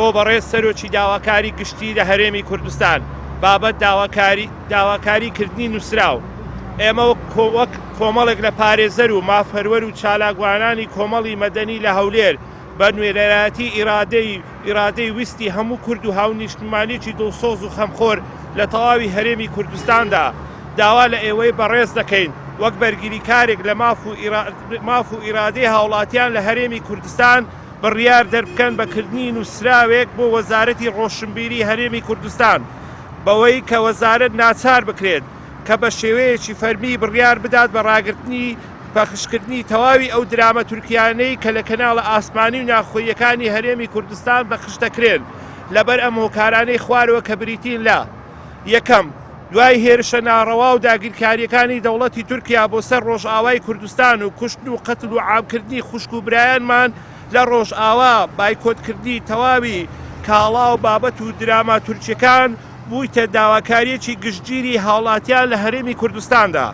بۆ بەڕێز سەرۆکی داواکاری گشتی لە هەرێمی کوردستان بابەت داواکاریکردنی نووسراو. ئێمە وەک کۆمەڵێک لە پارێزەر و مافەروەر و چالاکوانانی کۆمەڵی مەدەنی لە هەولێر بە نوێنەرایەتی ئیرادەی ویستی هەموو کورد و هاونیشتمانێکی دڵسۆز و خەمخۆر لە تەواوی هەرێمی کوردستاندا داوا لە ئێوەی بەڕێز دەکەین وەک بەرگریکارێک لە ماف و ئیرادەی هاوڵاتیان لە هەرێمی کوردستان بڕیار دەربکەن بەکردنی نووسراوێک بۆ وەزارەتی ڕۆشنبیری هەرێمی کوردستان بەوەی کە وەزارەت ناچار بکرێت کە بە شێوەیەکی فەرمی بڕیار بدات بە ڕاگررتنی پەخشکردنی تەواوی ئەو درامە تورکیانەی کە لە کەناڵە ئاسمانی و ناخۆیەکانی هەرێمی کوردستان بەخش دەکرێن لەبەر ئەم هۆکارانەی خوارەوە کە بریتین لە یەکەم دوای هێرشە ناڕەوا و داگیرکاریەکانی دەوڵەتی تورکیا بۆ سەر ڕۆژئاوای کوردستان و کوشتن و قەتل و عامکردنی خوشک و برایانمان لە ڕۆژئاوا بایکۆتکردنی تەواوی کاڵا و بابەت و دراما تورکیەکان بوویتە داواکاریەکی گشتگیری هاوڵاتیان لە هەرێمی کوردستاندا.